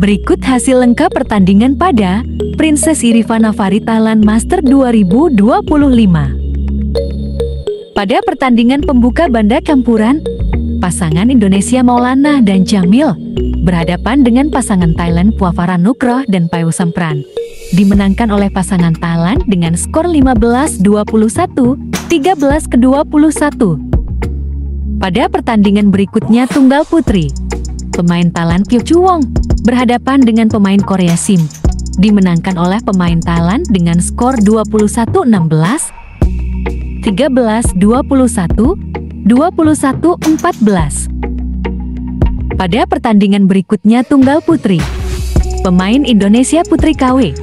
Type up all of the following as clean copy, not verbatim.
Berikut hasil lengkap pertandingan pada Princess Irivana Fari Thailand Master 2025. Pada pertandingan pembuka banda campuran, pasangan Indonesia Maulana dan Jamil berhadapan dengan pasangan Thailand Puavara Nugroh dan Payu Sampran. Dimenangkan oleh pasangan Thailand dengan skor 15-21, 13-21. Pada pertandingan berikutnya tunggal putri, pemain Thailand Kyo Chuwong berhadapan dengan pemain Korea Sim. Dimenangkan oleh pemain Thailand dengan skor 21-16, 13-21, 21-14. Pada pertandingan berikutnya tunggal putri, pemain Indonesia Putri KW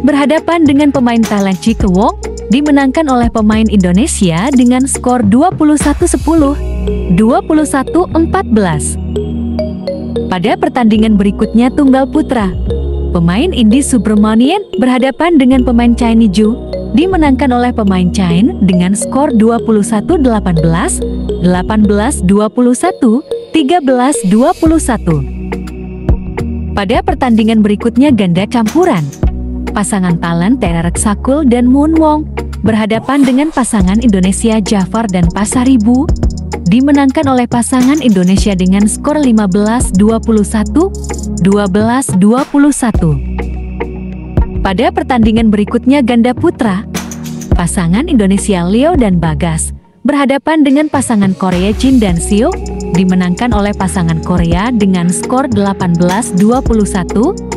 berhadapan dengan pemain Thailand Chi Kewong. Dimenangkan oleh pemain Indonesia dengan skor 21-10, 21-14. Pada pertandingan berikutnya tunggal putra, pemain Indi Subramanian berhadapan dengan pemain Chain Ju. Dimenangkan oleh pemain Chain dengan skor 21-18, 18-21, 13-21. Pada pertandingan berikutnya ganda campuran, pasangan Thailand Tera Raksakul dan Moon Wong berhadapan dengan pasangan Indonesia Jafar dan Pasaribu. Dimenangkan oleh pasangan Indonesia dengan skor 15-21, 12-21. Pada pertandingan berikutnya ganda putra, pasangan Indonesia Leo dan Bagas berhadapan dengan pasangan Korea Jin dan Seo. Dimenangkan oleh pasangan Korea dengan skor 18-21,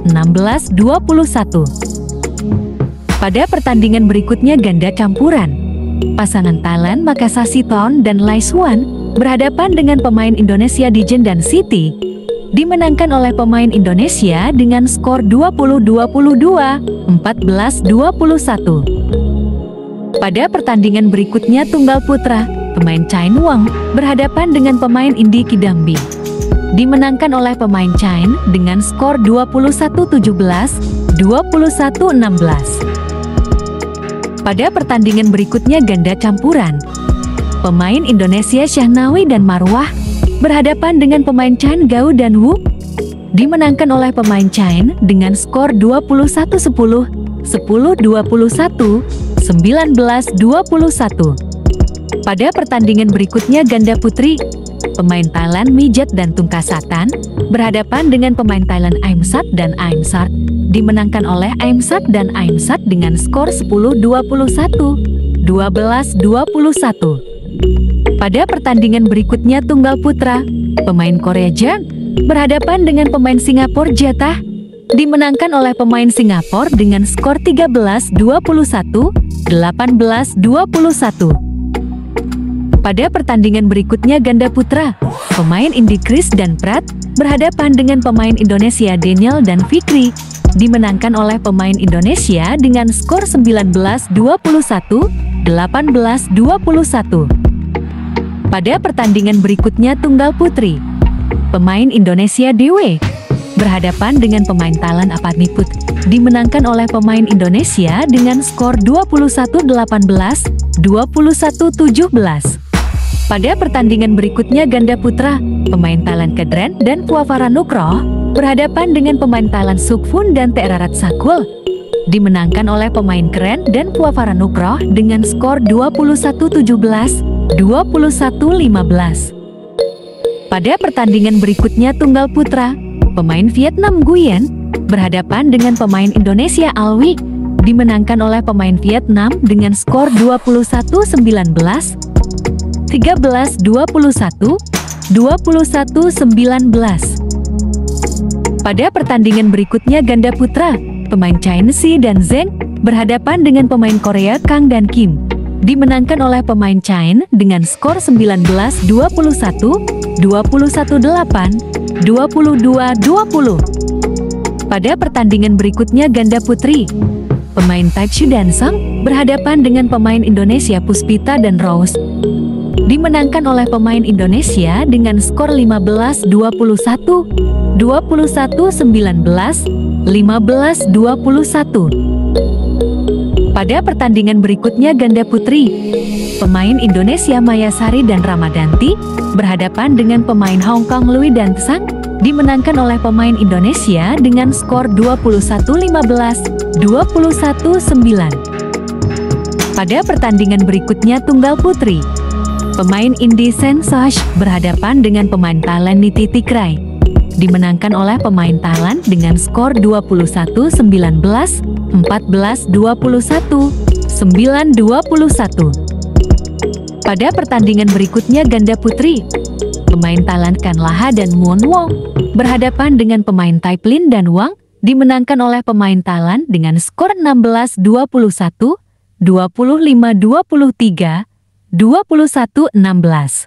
16-21. Pada pertandingan berikutnya ganda campuran, pasangan Thailand Makassar Siton dan Lai Suan berhadapan dengan pemain Indonesia Dijen dan Siti. Dimenangkan oleh pemain Indonesia dengan skor 20-22, 14-21. Pada pertandingan berikutnya tunggal putra, pemain Chain Wang berhadapan dengan pemain Indi Kidambi. Dimenangkan oleh pemain Chain dengan skor 21-17, 21-16. Pada pertandingan berikutnya ganda campuran, pemain Indonesia Syahnawi dan Marwah berhadapan dengan pemain Chan Gao dan Wu. Dimenangkan oleh pemain Chain dengan skor 21-10, 10-21, 19-21. Pada pertandingan berikutnya ganda putri, pemain Thailand Mijat dan Tungkasatan berhadapan dengan pemain Thailand Aimsat dan Aimsat. Dimenangkan oleh Aimsat dan Aimsat dengan skor 10-21, 12-21. Pada pertandingan berikutnya tunggal putra, pemain Korea Jan berhadapan dengan pemain Singapura Jatah. Dimenangkan oleh pemain Singapura dengan skor 13-21, 18-21. Pada pertandingan berikutnya ganda putra, pemain Indi Kris dan Prat berhadapan dengan pemain Indonesia Daniel dan Fikri. Dimenangkan oleh pemain Indonesia dengan skor 19-21, 18-21. Pada pertandingan berikutnya tunggal putri, pemain Indonesia Dewe berhadapan dengan pemain Thailand Apadniput. Dimenangkan oleh pemain Indonesia dengan skor 21-18, 21-17. Pada pertandingan berikutnya ganda putra, pemain Thailand Kedren dan Puavara Nugroh berhadapan dengan pemain Thailand Sukfun dan Tera Raksakul. Dimenangkan oleh pemain Keren dan Puavara Nugroh dengan skor 21-17, 21-15. Pada pertandingan berikutnya tunggal putra, pemain Vietnam Nguyen berhadapan dengan pemain Indonesia Alwi. Dimenangkan oleh pemain Vietnam dengan skor 21-19, 13-21, 21-19. Pada pertandingan berikutnya ganda putra, pemain Chinese dan Zheng berhadapan dengan pemain Korea Kang dan Kim. Dimenangkan oleh pemain Chain dengan skor 19-21, 21-8, 22-20. Pada pertandingan berikutnya ganda putri, pemain Taechu dan Sang berhadapan dengan pemain Indonesia Puspita dan Rose. Dimenangkan oleh pemain Indonesia dengan skor 15-21, 21-19, 15-21. Pada pertandingan berikutnya ganda putri, pemain Indonesia Maya Sari dan Ramadanti berhadapan dengan pemain Hong Kong Lui dan Tsang. dimenangkan oleh pemain Indonesia dengan skor 21-15, 21-9. Pada pertandingan berikutnya tunggal putri, pemain Indi Sensaj berhadapan dengan pemain Thailand Niti Tikrai, dimenangkan oleh pemain Thailand dengan skor 21-19, 14-21, 9-21. Pada pertandingan berikutnya ganda putri, pemain Thailand Kan Laha dan Muon Wong berhadapan dengan pemain Taiplin dan Wang, dimenangkan oleh pemain Thailand dengan skor 16-21, 25-23, 21-16.